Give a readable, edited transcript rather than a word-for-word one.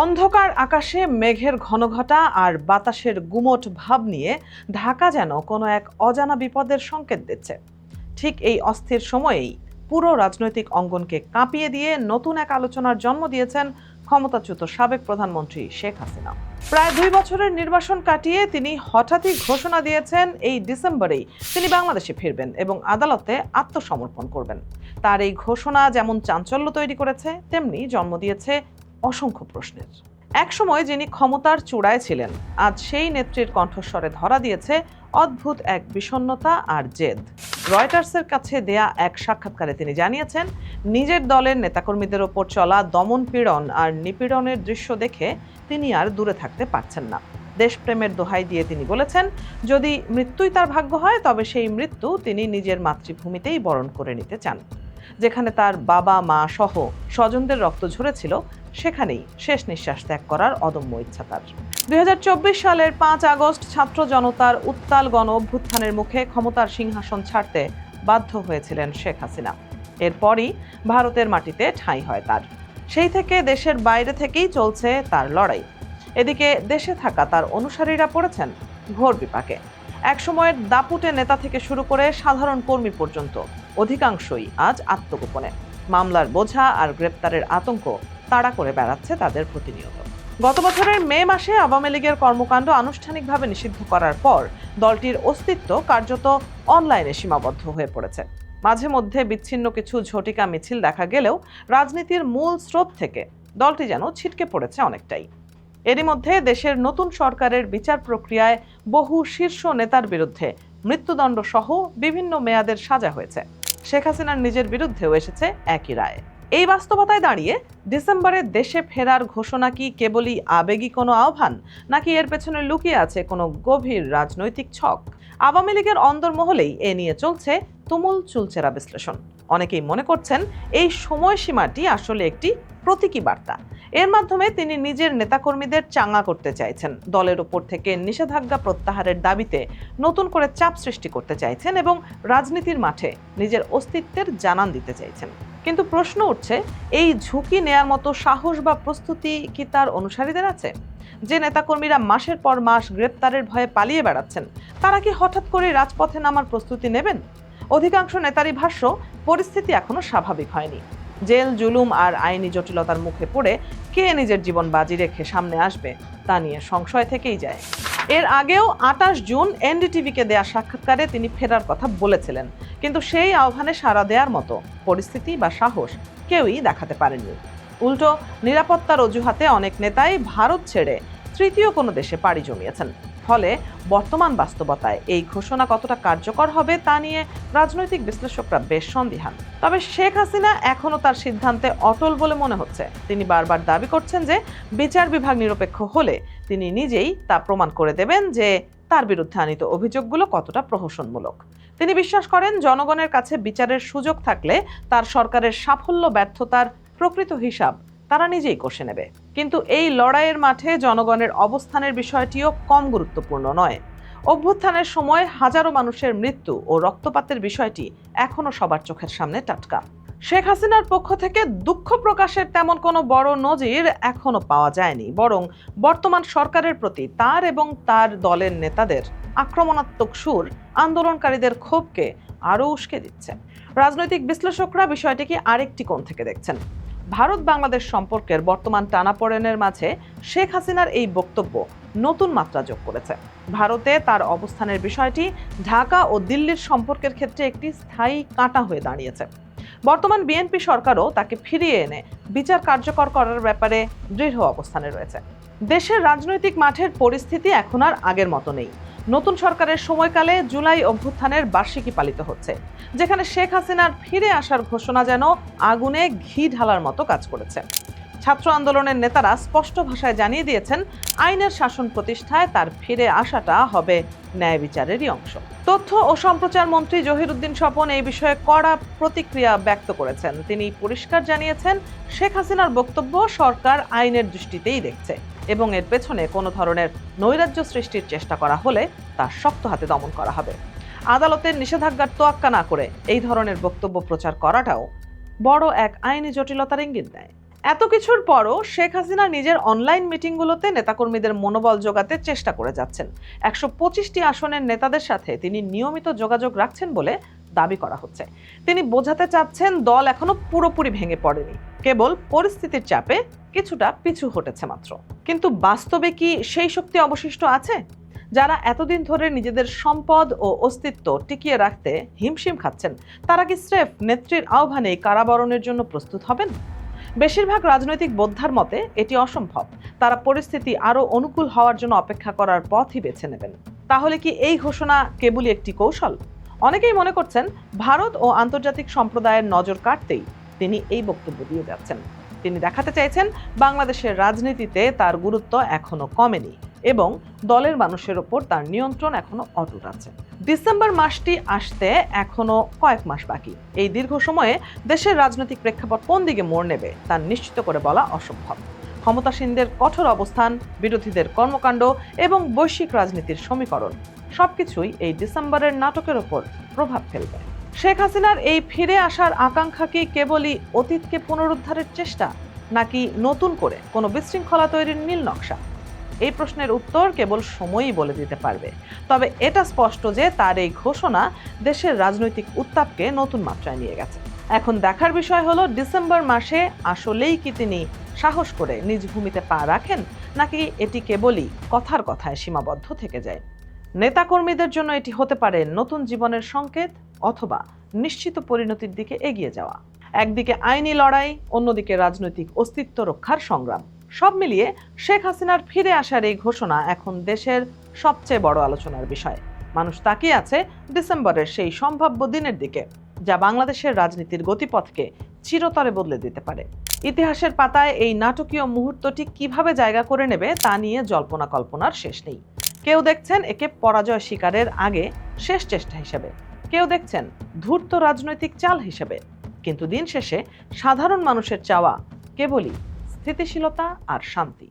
অন্ধকার আকাশে মেঘের ঘনঘটা আর বাতাসের গুমোট ভাব নিয়ে ঢাকা যেন কোনো এক অজানা বিপদের সংকেত দিচ্ছে। ঠিক এই অস্থির সময়েই পুরো রাজনৈতিক অঙ্গনকে কাঁপিয়ে দিয়ে নতুন এক আলোচনার জন্ম দিয়েছেন ক্ষমতাচ্যুত সাবেক প্রধানমন্ত্রী শেখ হাসিনা। প্রায় 2 বছরের নির্বাসন কাটিয়ে তিনি হঠাৎই ঘোষণা দিয়েছেন এই ডিসেম্বরেই তিনি বাংলাদেশে ফিরবেন এবং আদালতে আত্মসমর্পণ করবেন। তার এই ঘোষণা যেমন চাঞ্চল্য তৈরি করেছে, তেমনি জন্ম দিয়েছে অসংখ্য প্রশ্নের। একসময় যিনি ক্ষমতার চূড়ায় ছিলেন, আজ সেই নেত্রীর কণ্ঠস্বরে ধরা দিয়েছে অদ্ভুত এক বিষণ্ণতা আর জেদ। রয়টার্সের কাছে দেয়া এক সাক্ষাৎকারে তিনি জানিয়েছেন, নিজের দলের নেতাকর্মীদের ওপর চলা দমন-পীড়ন আর নিপীড়নের দৃশ্য দেখে তিনি আর দূরে থাকতে পারছেন না। দেশপ্রেমের দোহাই দিয়ে তিনি বলেছেন, যদি মৃত্যুই তার ভাগ্য হয় তবে সেই মৃত্যু তিনি নিজের মাতৃভূমিতেই বরণ করে নিতে চান। যেখানে তার বাবা মা সহ স্বজনদের রক্ত ঝরেছিল, সেখানেই শেষ নিঃশ্বাস ত্যাগ করার অদম্য ইচ্ছা তার। 2024 সালের 5 আগস্ট ছাত্র জনতার উত্তাল গণ অভ্যুত্থানের মুখে ক্ষমতার সিংহাসন ছাড়তে বাধ্য হয়েছিলেন শেখ হাসিনা। এরপরই ভারতের মাটিতে ঠাঁই হয় তার। সেই থেকে দেশের বাইরে থেকেই চলছে তার লড়াই। এদিকে দেশে থাকা তার অনুসারীরা পড়েছেন ঘোর বিপাকে। একসময়ের দাপুটে নেতা থেকে শুরু করে সাধারণ কর্মী পর্যন্ত অধিকাংশই আজ আত্মগোপনে। মামলার বোঝা আর গ্রেপ্তারের আতঙ্ক তাড়া করে বেড়াচ্ছে তাদের প্রতিনিয়ত। গত বছরের মে মাসে আওয়ামী লীগের কর্মকাণ্ড আনুষ্ঠানিকভাবে নিষিদ্ধ করার পর দলটির অস্তিত্ব কার্যত অনলাইনে সীমাবদ্ধ হয়ে পড়েছে। মাঝে মধ্যে বিচ্ছিন্ন কিছু ঝটিকা মিছিল দেখা গেলেও রাজনীতির মূল স্রোত থেকে দলটি যেন ছিটকে পড়েছে অনেকটাই। এরই মধ্যে দেশের নতুন সরকারের বিচার প্রক্রিয়ায় বহু শীর্ষ নেতার বিরুদ্ধে মৃত্যুদণ্ড সহ বিভিন্ন মেয়াদের সাজা হয়েছে। শেখ হাসিনার নিজের বিরুদ্ধেও এসেছে একই রায়। এই বাস্তবতায় দাঁড়িয়ে ডিসেম্বরে দেশে ফেরার ঘোষণা কি কেবলই আবেগী কোনো আহ্বান, নাকি এর পেছনে লুকিয়ে আছে কোনো গভীর রাজনৈতিক ছক? আওয়ামী লীগের অন্দরমহলেই এ নিয়ে চলছে তুমুল চুলচেরা বিশ্লেষণ। অনেকেই মনে করছেন এই সময়সীমাটি আসলে একটি প্রতীকী বার্তা। এর মাধ্যমে তিনি নিজের নেতাকর্মীদের চাঙ্গা করতে চাইছেন, দলের উপর থেকে নিষেধাজ্ঞা প্রত্যাহারের দাবিতে নতুন করে চাপ সৃষ্টি করতে চাইছেন এবং রাজনীতির মাঠে নিজের অস্তিত্বের জানান দিতে চাইছেন। কিন্তু প্রশ্ন উঠছে, এই ঝুঁকি নেয়ার মতো সাহস বা প্রস্তুতি কি তার অনুসারীদের আছে? যে নেতাকর্মীরা মাসের পর মাস গ্রেপ্তারের ভয়ে পালিয়ে বেড়াচ্ছেন, তারা কি হঠাৎ করে রাজপথে নামার প্রস্তুতি নেবেন? অধিকাংশ নেতারই ভাষ্য, পরিস্থিতি এখনো স্বাভাবিক হয়নি। জেল, জুলুম আর আইনি জটিলতার মুখে পড়ে কে নিজের জীবন বাজি রেখে সামনে আসবে তা নিয়ে সংশয় থেকেই যায়। এর আগেও 28 জুন এনডিটিভিকে দেয়া সাক্ষাৎকারে তিনি ফেরার কথা বলেছিলেন, কিন্তু সেই আহ্বানে সাড়া দেওয়ার মতো পরিস্থিতি বা সাহস কেউই দেখাতে পারেননি। উল্টো নিরাপত্তার অজুহাতে অনেক নেতাই ভারত ছেড়ে তৃতীয় কোনো দেশে পাড়ি জমিয়েছেন। ফলে বর্তমান বাস্তবতায় এই ঘোষণা কতটা কার্যকর হবে তা নিয়ে রাজনৈতিক বিশ্লেষকরা বেশ সন্দিহান। তবে শেখ হাসিনা এখনও তার সিদ্ধান্তে অটল বলে মনে হচ্ছে। তিনি বারবার দাবি করছেন যে বিচার বিভাগ নিরপেক্ষ হলে তিনি নিজেই তা প্রমাণ করে দেবেন যে তার বিরুদ্ধে আনীত অভিযোগগুলো কতটা প্রহসনমূলক। তিনি বিশ্বাস করেন, জনগণের কাছে বিচারের সুযোগ থাকলে তার সরকারের সাফল্য ব্যর্থতার প্রকৃত হিসাব তারা নিজেই কষে নেবে। কিন্তু এই লড়াইয়ের মাঠে জনগণের অবস্থানের বিষয়টিও কম গুরুত্বপূর্ণ নয়। অভ্যুত্থানের সময় হাজারো মানুষের মৃত্যু ও রক্তপাতের বিষয়টি এখনো সবার চোখের সামনে টাটকা। শেখ হাসিনার পক্ষ থেকে দুঃখ প্রকাশের তেমন কোনো বড় নজির এখনো পাওয়া যায়নি, বরং বর্তমান সরকারের প্রতি তার এবং তার দলের নেতাদের আক্রমণাত্মক সুর আন্দোলনকারীদের ক্ষোভকে আরও উস্কে দিচ্ছে। রাজনৈতিক বিশ্লেষকরা বিষয়টিকে আরেকটি কোণ থেকে দেখছেন। ভারত বাংলাদেশ সম্পর্কের বর্তমান টানাপোড়েনের মাঝে শেখ হাসিনার এই বক্তব্য নতুন মাত্রা যোগ করেছে। ভারতে তার অবস্থানের বিষয়টি ঢাকা ও দিল্লির সম্পর্কের ক্ষেত্রে একটি স্থায়ী কাঁটা হয়ে দাঁড়িয়েছে। বর্তমান বিএনপি সরকারও তাকে ফিরিয়ে এনে বিচার কার্যকর করার ব্যাপারে দৃঢ় অবস্থানে রয়েছে। দেশের রাজনৈতিক মাঠের পরিস্থিতি এখন আর আগের মতো নেই। নতুন সরকারের সময়কালে জুলাই অভ্যুত্থানের বার্ষিকী পালিত হচ্ছে, যেখানে শেখ হাসিনার ফিরে আসার ঘোষণা যেন আগুনে ঘি ঢালার মতো কাজ করেছে। ছাত্র আন্দোলনের নেতারা স্পষ্ট ভাষায় জানিয়ে দিয়েছেন, আইনের শাসন প্রতিষ্ঠায় তার ফিরে আসাটা হবে ন্যায় বিচারেরই অংশ। তথ্য ও সম্প্রচার মন্ত্রী জহিরুদ্দিন স্বপন এই বিষয়ে কড়া প্রতিক্রিয়া ব্যক্ত করেছেন। তিনি পরিষ্কার জানিয়েছেন, শেখ হাসিনার বক্তব্য সরকার আইনের দৃষ্টিতেই দেখছে এবং এর পেছনে কোনো ধরনের নৈরাজ্য সৃষ্টির চেষ্টা করা হলে তা শক্ত হাতে দমন করা হবে। আদালতের নিষেধাজ্ঞার তোয়াক্কা না করে এই ধরনের বক্তব্য প্রচার করাটাও বড় এক আইনি জটিলতার ইঙ্গিত দেয়। এত কিছুর পরও শেখ হাসিনা নিজের অনলাইন মিটিংগুলোতে নেতাকর্মীদের মনোবল জোগাতে চেষ্টা করে যাচ্ছেন। ১২৫টি আসনের নেতাদের সাথে তিনি নিয়মিত যোগাযোগ রাখছেন বলে দাবি করা হচ্ছে। তিনি বোঝাতে চাচ্ছেন দল এখনো পুরোপুরি ভেঙে পড়েনি, কেবল পরিস্থিতির চাপে কিছুটা পিছু হটেছে মাত্র। কিন্তু বাস্তবে কি সেই শক্তি অবশিষ্ট আছে? যারা এতদিন ধরে নিজেদের সম্পদ ও অস্তিত্ব টিকিয়ে রাখতে হিমশিম খাচ্ছেন, তারা কি স্রেফ নেত্রীর আহ্বানে কারাবরণের জন্য প্রস্তুত হবেন? বেশিরভাগ রাজনৈতিক বোদ্ধার মতে এটি অসম্ভব। তারা পরিস্থিতি আরও অনুকূল হওয়ার জন্য অপেক্ষা করার পথই বেছে নেবেন। তাহলে কি এই ঘোষণা কেবলই একটি কৌশল? অনেকেই মনে করছেন ভারত ও আন্তর্জাতিক সম্প্রদায়ের নজর কাটতেই তিনি এই বক্তব্য দিয়ে যাচ্ছেন। তিনি দেখাতে চাইছেন বাংলাদেশের রাজনীতিতে তার গুরুত্ব এখনো কমেনি এবং দলের মানুষের ওপর তার নিয়ন্ত্রণ এখনো অটুট আছে। ডিসেম্বর মাসটি আসতে এখনো কয়েক মাস বাকি। এই দীর্ঘ সময়ে দেশের রাজনৈতিক প্রেক্ষাপট কোন দিকে মোড় নেবে তা নিশ্চিত করে বলা অসম্ভব। ক্ষমতাসীনদের কঠোর অবস্থান, বিরোধীদের কর্মকাণ্ড এবং বৈশ্বিক রাজনীতির সমীকরণ সবকিছুই এই ডিসেম্বরের নাটকের ওপর প্রভাব ফেলবে। শেখ হাসিনার এই ফিরে আসার আকাঙ্ক্ষা কি কেবলই অতীতকে পুনরুদ্ধারের চেষ্টা, নাকি নতুন করে কোনো বিশৃঙ্খলা তৈরির নীল নকশা? এই প্রশ্নের উত্তর কেবল সময়ই বলে দিতে পারবে। তবে এটা স্পষ্ট যে তার এই ঘোষণা দেশের রাজনৈতিক উত্তাপকে নতুন মাত্রায় নিয়ে গেছে। এখন দেখার বিষয় হলো ডিসেম্বর মাসে আসলেই কি তিনি সাহস করে নিজ ভূমিতে পা রাখেন, নাকি এটি কেবলই কথার কথায় সীমাবদ্ধ থেকে যায়। নেতাকর্মীদের জন্য এটি হতে পারে নতুন জীবনের সংকেত, অথবা নিশ্চিত পরিণতির দিকে এগিয়ে যাওয়া। একদিকে আইনি লড়াই, অন্যদিকে রাজনৈতিক অস্তিত্ব রক্ষার সংগ্রাম। সব মিলিয়ে শেখ হাসিনার ফিরে আসার এই ঘোষণা এখন দেশের সবচেয়ে বড় আলোচনার বিষয়। মানুষ তাকিয়ে আছে ডিসেম্বরের সেই সম্ভাব্য দিনের দিকে, যা বাংলাদেশের রাজনীতির গতিপথকে চিরতরে বদলে দিতে পারে। ইতিহাসের পাতায় এই নাটকীয় মুহূর্তটি কিভাবে জায়গা করে নেবে তা নিয়ে জল্পনা কল্পনার শেষ নেই। কেউ দেখছেন একে পরাজয় স্বীকারের আগে শেষ চেষ্টা হিসেবে, কেউ দেখছেন ধূর্ত রাজনৈতিক চাল হিসেবে। কিন্তু দিন শেষে সাধারণ মানুষের চাওয়া কেবলই স্থিতিশীলতা আর শান্তি।